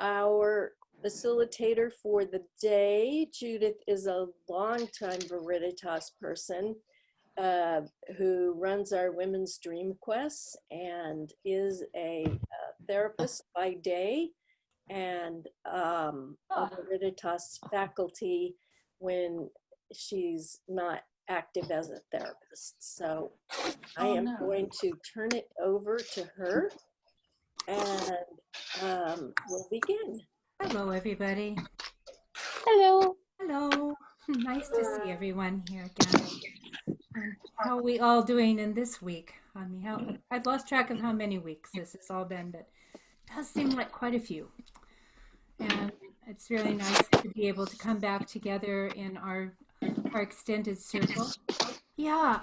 our facilitator for the day. Judith is a longtime Veritas person who runs our Women's Dream Quests and is a therapist by day and a Veritas faculty when she's not active as a therapist. So I am going to turn it over to her and we'll begin. Hello, everybody. Hello. Hello. Nice to see everyone here again. And how are we all doing in this week? I mean, I've lost track of how many weeks this has all been, but it does seem like quite a few. And it's really nice to be able to come back together in our extended circle. Yeah,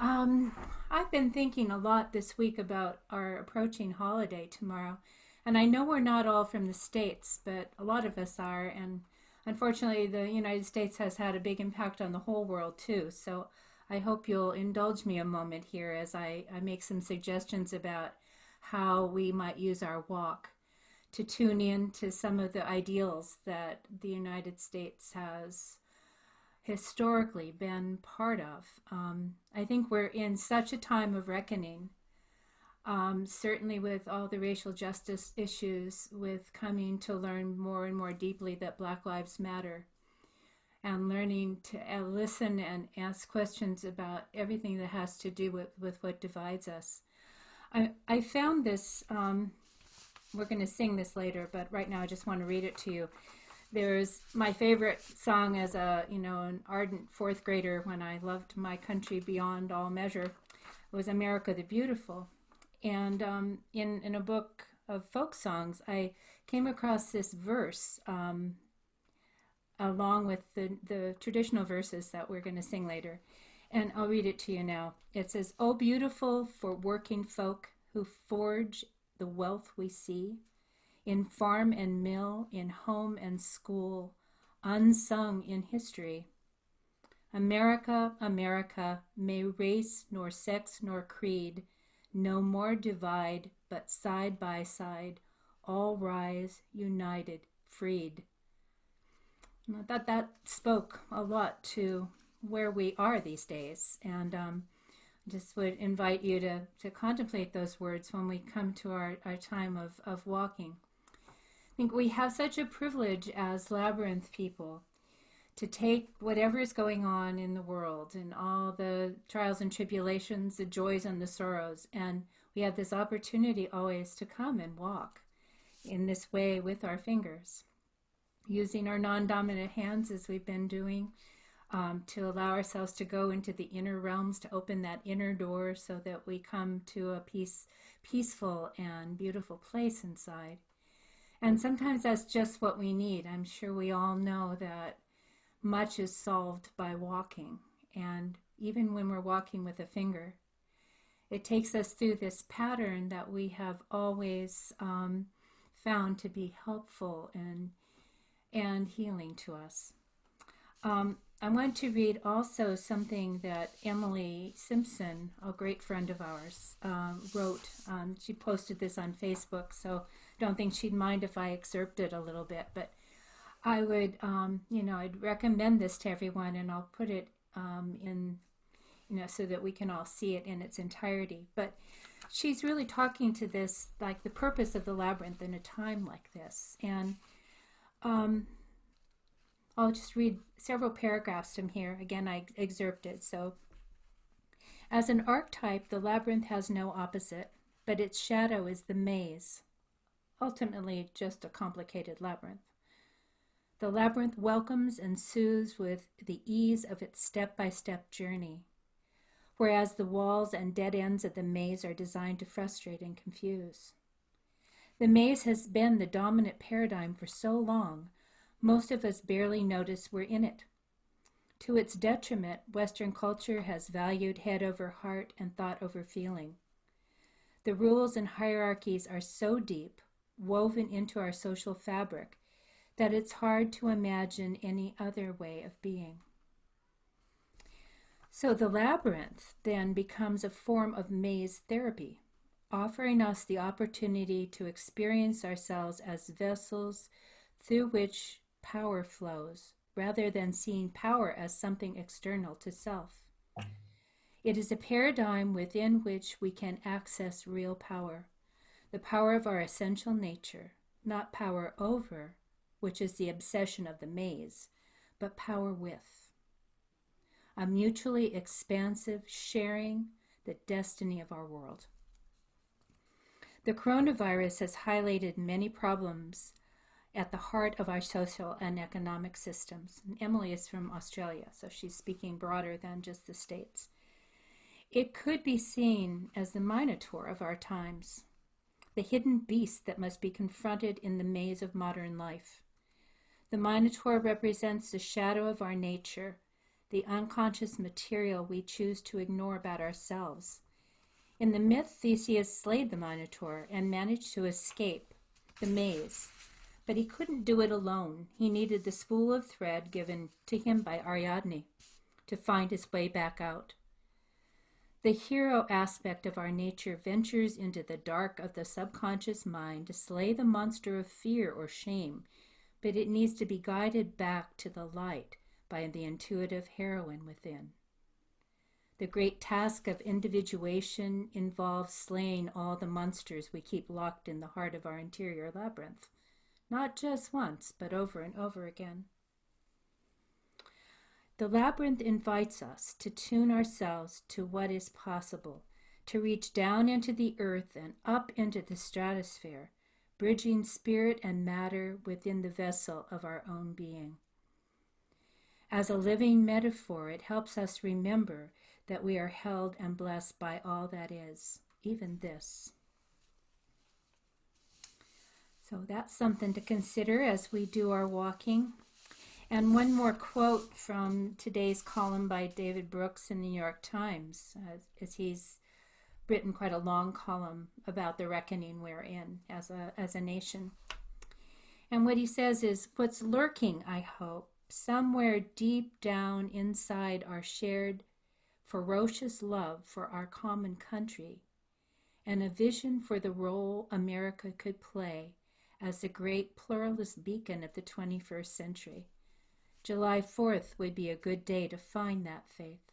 I've been thinking a lot this week about our approaching holiday tomorrow. And I know we're not all from the States, but a lot of us are. And unfortunately, the United States has had a big impact on the whole world, too. So I hope you'll indulge me a moment here as I make some suggestions about how we might use our walk to tune in to some of the ideals that the United States has historically been part of. I think we're in such a time of reckoning, certainly with all the racial justice issues, with coming to learn more and more deeply that Black Lives Matter, and learning to listen and ask questions about everything that has to do with what divides us. I found this, we're going to sing this later, but right now I just want to read it to you. There's my favorite song as an ardent fourth grader when I loved my country beyond all measure was America the Beautiful. And in a book of folk songs, I came across this verse along with the traditional verses that we're going to sing later. And I'll read it to you now. It says, "Oh, beautiful for working folk who forge the wealth we see, in farm and mill, in home and school, unsung in history. America, America, may race nor sex nor creed no more divide, but side by side, all rise, united, freed." I thought that spoke a lot to where we are these days, and just would invite you to contemplate those words when we come to our time of walking. I think we have such a privilege as Labyrinth people to take whatever is going on in the world and all the trials and tribulations, the joys and the sorrows, and we have this opportunity always to come and walk in this way with our fingers, using our non-dominant hands as we've been doing, to allow ourselves to go into the inner realms, to open that inner door so that we come to a peaceful and beautiful place inside. And sometimes that's just what we need. I'm sure we all know that much is solved by walking. And even when we're walking with a finger, it takes us through this pattern that we have always found to be helpful and healing to us. I want to read also something that Emily Simpson, a great friend of ours, wrote. She posted this on Facebook, so don't think she'd mind if I excerpt it a little bit, but I would, I'd recommend this to everyone, and I'll put it in, so that we can all see it in its entirety. But she's really talking to this, like the purpose of the labyrinth in a time like this. And I'll just read several paragraphs from here. Again, I excerpted. So, as an archetype, the labyrinth has no opposite, but its shadow is the maze, ultimately just a complicated labyrinth. The labyrinth welcomes and soothes with the ease of its step-by-step journey, whereas the walls and dead ends of the maze are designed to frustrate and confuse. The maze has been the dominant paradigm for so long, most of us barely notice we're in it. To its detriment, Western culture has valued head over heart and thought over feeling. The rules and hierarchies are so deep, woven into our social fabric, that it's hard to imagine any other way of being. So the labyrinth then becomes a form of maze therapy, offering us the opportunity to experience ourselves as vessels through which power flows, rather than seeing power as something external to self. It is a paradigm within which we can access real power, the power of our essential nature, not power over, which is the obsession of the maze, but power with. A mutually expansive sharing the destiny of our world. The coronavirus has highlighted many problems at the heart of our social and economic systems. And Emily is from Australia, so she's speaking broader than just the States. It could be seen as the minotaur of our times, the hidden beast that must be confronted in the maze of modern life. The minotaur represents the shadow of our nature, the unconscious material we choose to ignore about ourselves. In the myth, Theseus slayed the minotaur and managed to escape the maze, but he couldn't do it alone. He needed the spool of thread given to him by Ariadne to find his way back out. The hero aspect of our nature ventures into the dark of the subconscious mind to slay the monster of fear or shame, but it needs to be guided back to the light by the intuitive heroine within. The great task of individuation involves slaying all the monsters we keep locked in the heart of our interior labyrinth, not just once, but over and over again. The labyrinth invites us to tune ourselves to what is possible, to reach down into the earth and up into the stratosphere, bridging spirit and matter within the vessel of our own being. As a living metaphor, it helps us remember that we are held and blessed by all that is, even this. So that's something to consider as we do our walking. And one more quote from today's column by David Brooks in the New York Times, as he's written quite a long column about the reckoning we're in as a nation. And what he says is, what's lurking, I hope, somewhere deep down inside our shared ferocious love for our common country, and a vision for the role America could play as the great pluralist beacon of the 21st century. July 4th would be a good day to find that faith.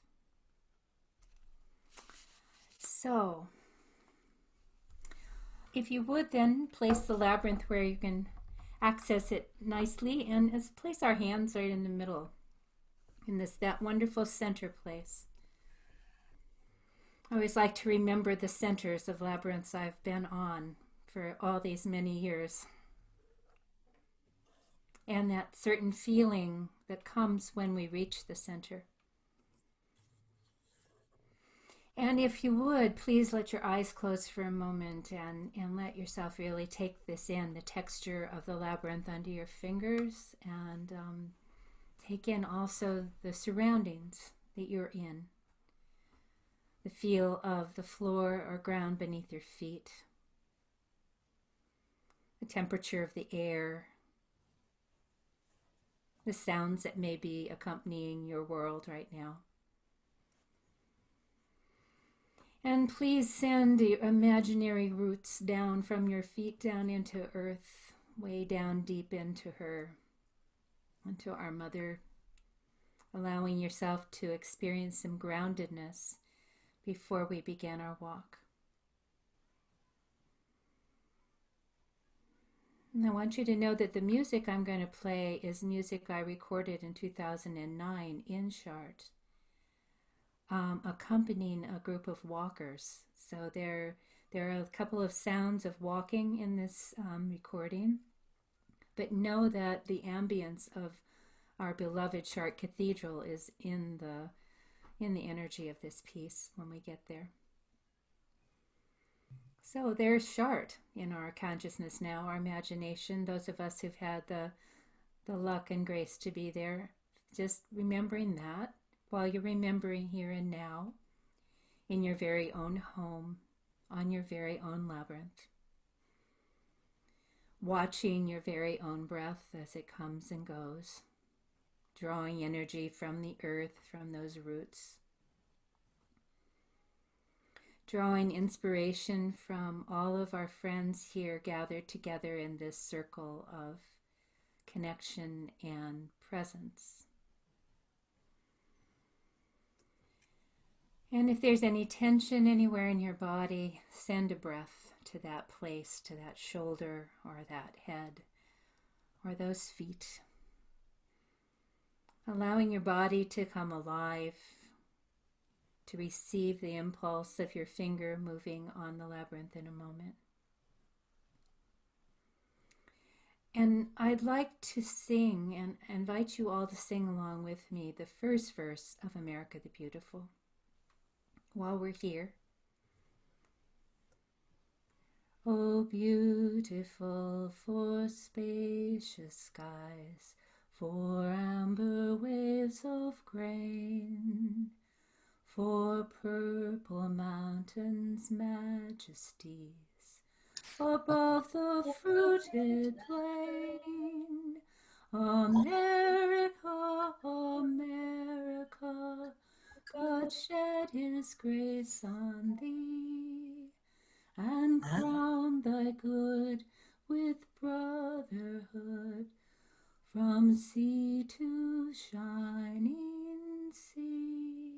So, if you would then place the labyrinth where you can access it nicely, and let's place our hands right in the middle, in that wonderful center place. I always like to remember the centers of labyrinths I've been on for all these many years. And that certain feeling that comes when we reach the center. And if you would, please let your eyes close for a moment and let yourself really take this in, the texture of the labyrinth under your fingers, and take in also the surroundings that you're in. The feel of the floor or ground beneath your feet, the temperature of the air, the sounds that may be accompanying your world right now. And please send your imaginary roots down from your feet down into earth, way down deep into her, into our mother, allowing yourself to experience some groundedness before we begin our walk. And I want you to know that the music I'm going to play is music I recorded in 2009 in Chartres, accompanying a group of walkers. So there are a couple of sounds of walking in this recording, but know that the ambience of our beloved Chartres Cathedral is in the energy of this piece when we get there. So there's Chartres in our consciousness now, our imagination, those of us who've had the luck and grace to be there. Just remembering that while you're remembering here and now, in your very own home, on your very own labyrinth. Watching your very own breath as it comes and goes. Drawing energy from the earth, from those roots. Drawing inspiration from all of our friends here gathered together in this circle of connection and presence. And if there's any tension anywhere in your body, send a breath to that place, to that shoulder or that head or those feet. Allowing your body to come alive, to receive the impulse of your finger moving on the labyrinth in a moment. And I'd like to sing and invite you all to sing along with me the first verse of America the Beautiful while we're here. Oh, beautiful for spacious skies, for amber waves of grain, for purple mountains' majesties, above the fruited plain. America, America, God shed his grace on thee, and crown thy good with brotherhood from sea to shining sea.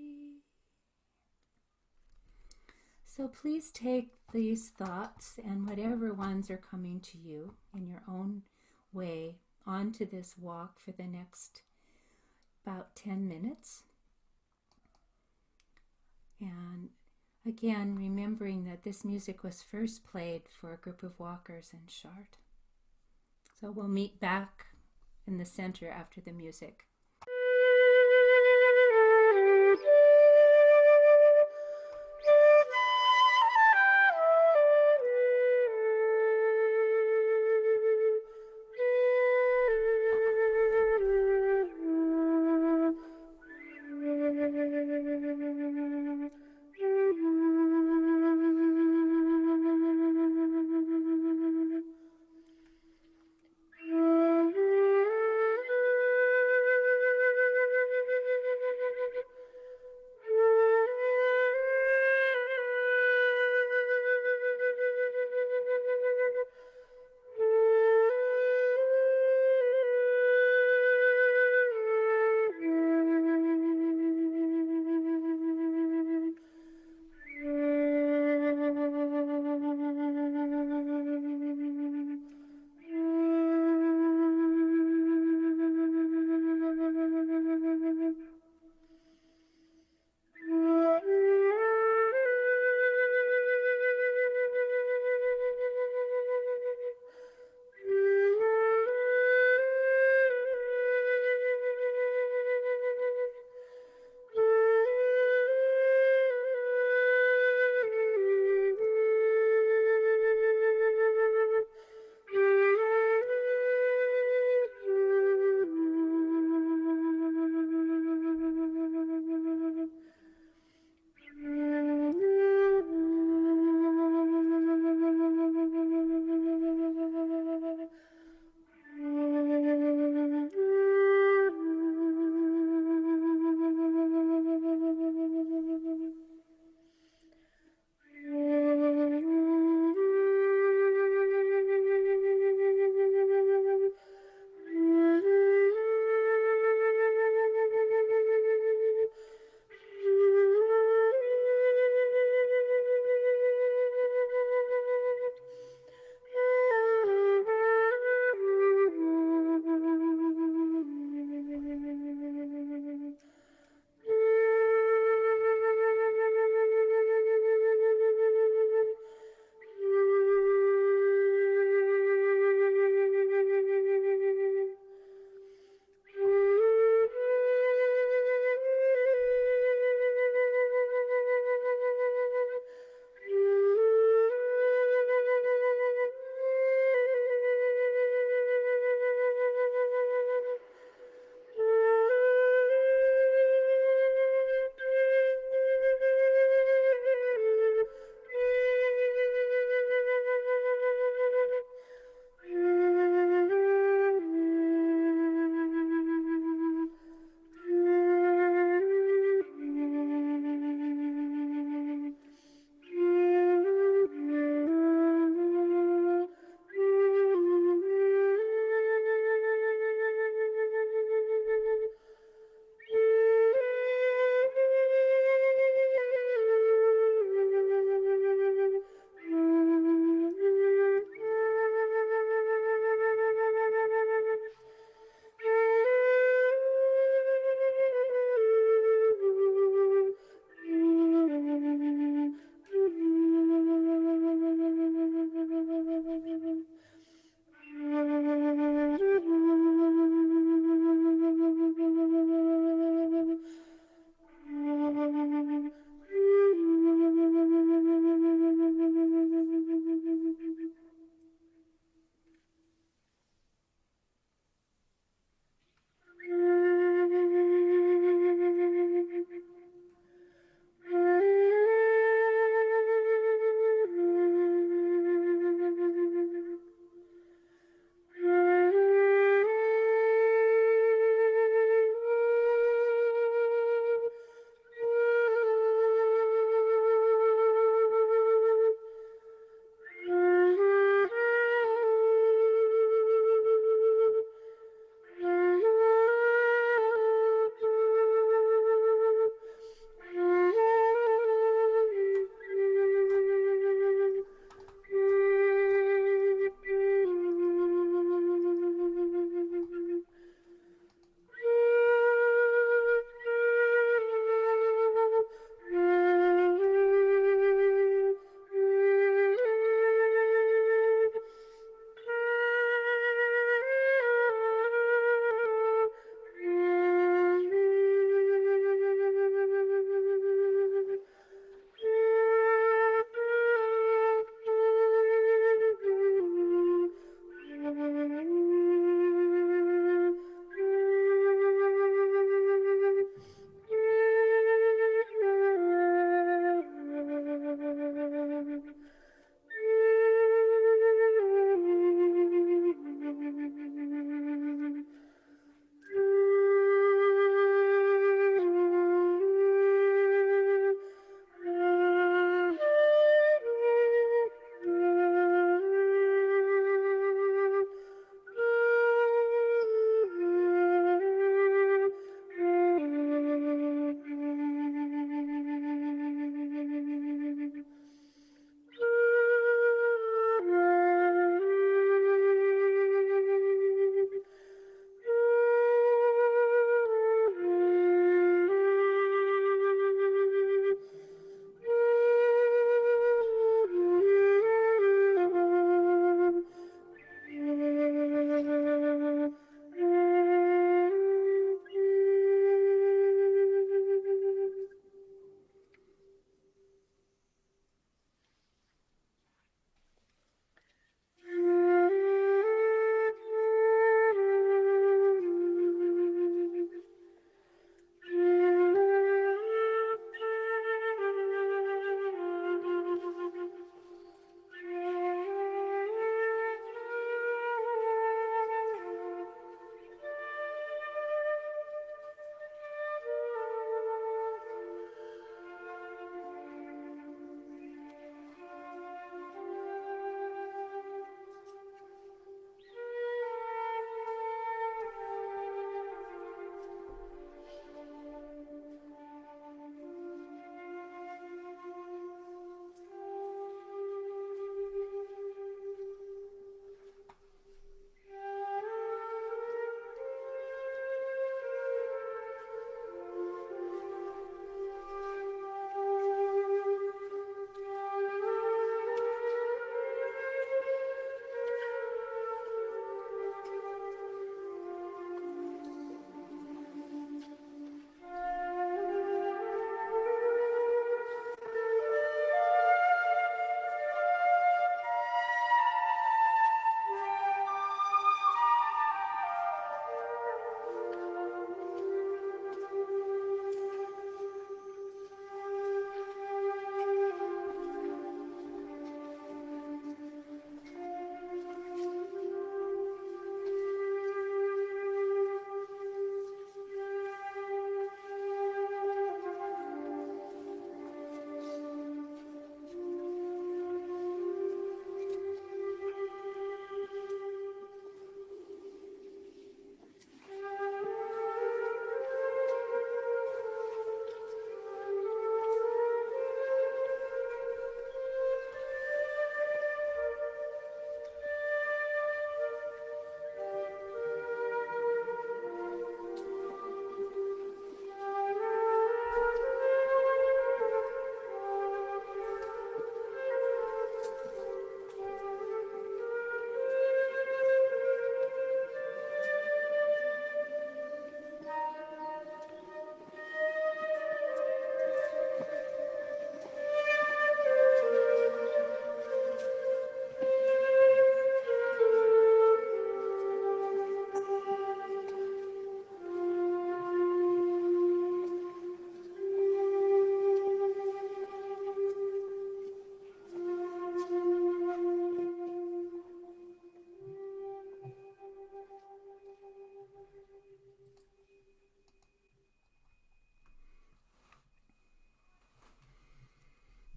So please take these thoughts and whatever ones are coming to you in your own way onto this walk for the next about 10 minutes. And again, remembering that this music was first played for a group of walkers in Chartres. So we'll meet back in the center after the music.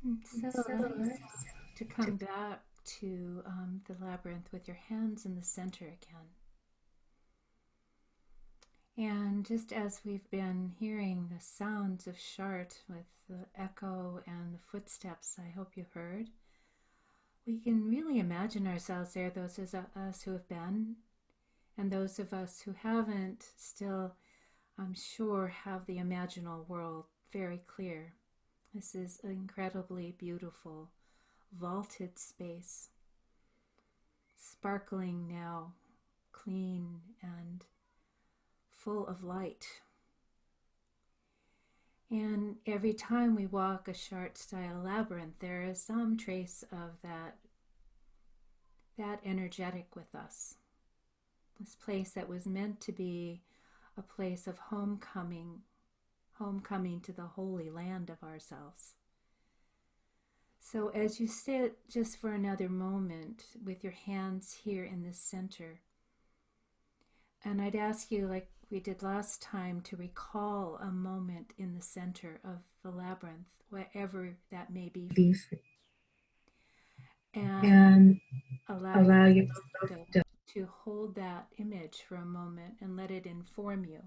So nice to come back to the labyrinth with your hands in the center again. And just as we've been hearing the sounds of Chart with the echo and the footsteps I hope you heard, we can really imagine ourselves there, those of us who have been, and those of us who haven't still, I'm sure, have the imaginal world very clear. This is an incredibly beautiful, vaulted space, sparkling now, clean and full of light. And every time we walk a Chart-style labyrinth, there is some trace of that energetic with us. This place that was meant to be a place of homecoming to the holy land of ourselves. So as you sit just for another moment with your hands here in the center, and I'd ask you, like we did last time, to recall a moment in the center of the labyrinth, wherever that may be, and allow yourself to hold that image for a moment and let it inform you.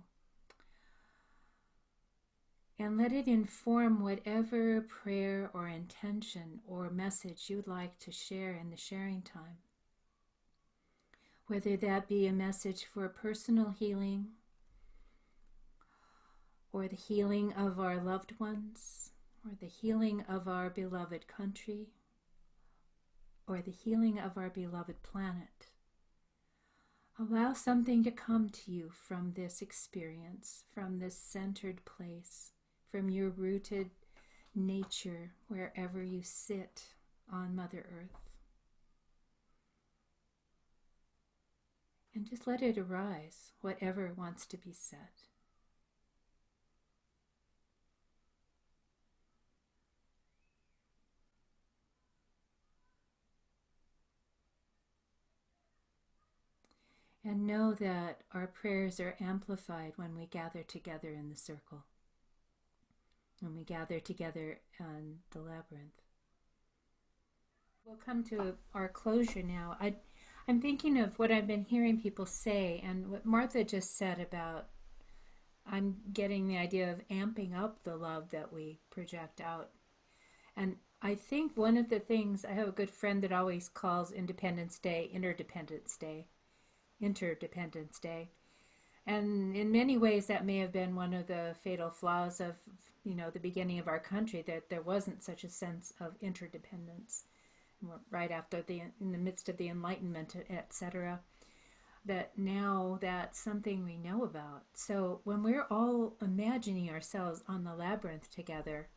And let it inform whatever prayer or intention or message you'd like to share in the sharing time. Whether that be a message for personal healing, or the healing of our loved ones, or the healing of our beloved country, or the healing of our beloved planet. Allow something to come to you from this experience, from this centered place, from your rooted nature, wherever you sit on Mother Earth. And just let it arise, whatever wants to be said. And know that our prayers are amplified when we gather together in the circle, when we gather together on the labyrinth. We'll come to our closure now. I'm thinking of what I've been hearing people say, and what Martha just said about, I'm getting the idea of amping up the love that we project out. And I think one of the things, I have a good friend that always calls Independence Day Interdependence Day. And in many ways that may have been one of the fatal flaws of, the beginning of our country, that there wasn't such a sense of interdependence right after in the midst of the Enlightenment, etc. That now that's something we know about. So when we're all imagining ourselves on the labyrinth together,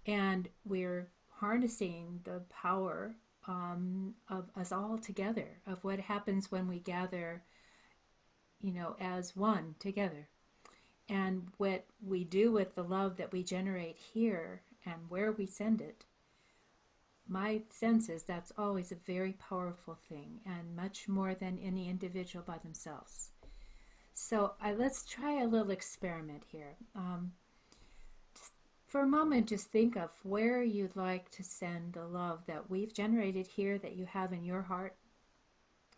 and we're harnessing the power of us all together, of what happens when we gather, as one together, and what we do with the love that we generate here and where we send it. My sense is that's always a very powerful thing, and much more than any individual by themselves. So let's try a little experiment here. For a moment, just think of where you'd like to send the love that we've generated here, that you have in your heart.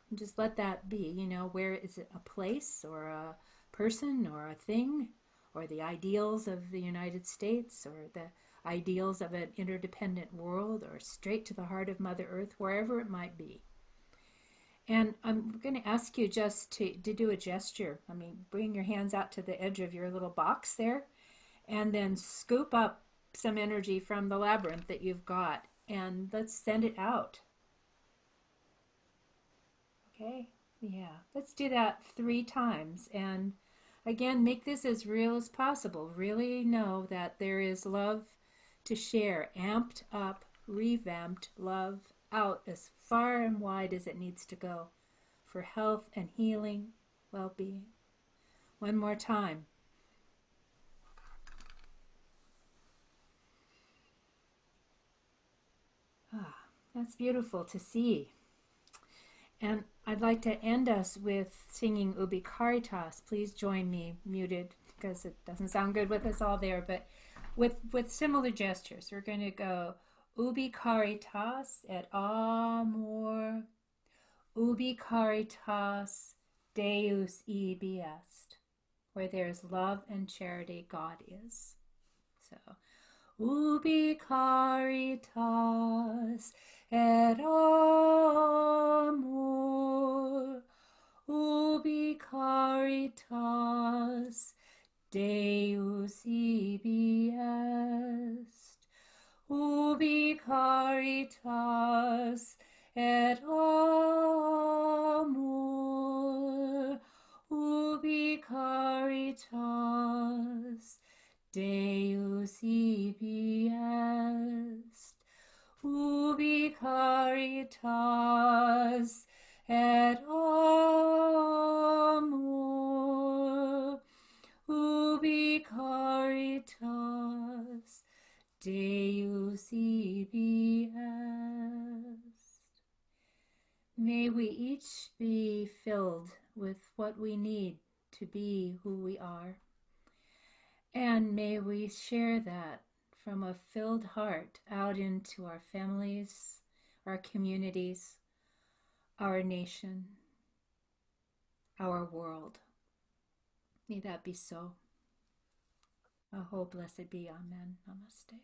And just let that be, where is it? A place or a person or a thing, or the ideals of the United States, or the ideals of an interdependent world, or straight to the heart of Mother Earth, wherever it might be. And I'm going to ask you just to do a gesture. Bring your hands out to the edge of your little box there, and then scoop up some energy from the labyrinth that you've got, and let's send it out. Okay? Yeah. Let's do that 3 times. And again, make this as real as possible. Really know that there is love to share. Amped up, revamped love out as far and wide as it needs to go for health and healing, well-being. One more time. That's beautiful to see. And I'd like to end us with singing Ubi Caritas. Please join me, muted, because it doesn't sound good with us all there, but with similar gestures. We're going to go ubi caritas et amor, ubi caritas Deus ibi est. Where there's love and charity, God is. So, ubi caritas et amor, ubi caritas Deus ibi est, ubi caritas et amor, ubi caritas Deus ibi est, ubi caritas et amor, ubi caritas Deus ibi est. May we each be filled with what we need to be who we are. And may we share that from a filled heart out into our families, our communities, our nation, our world. May that be so. Aho, blessed be. Amen. Namaste.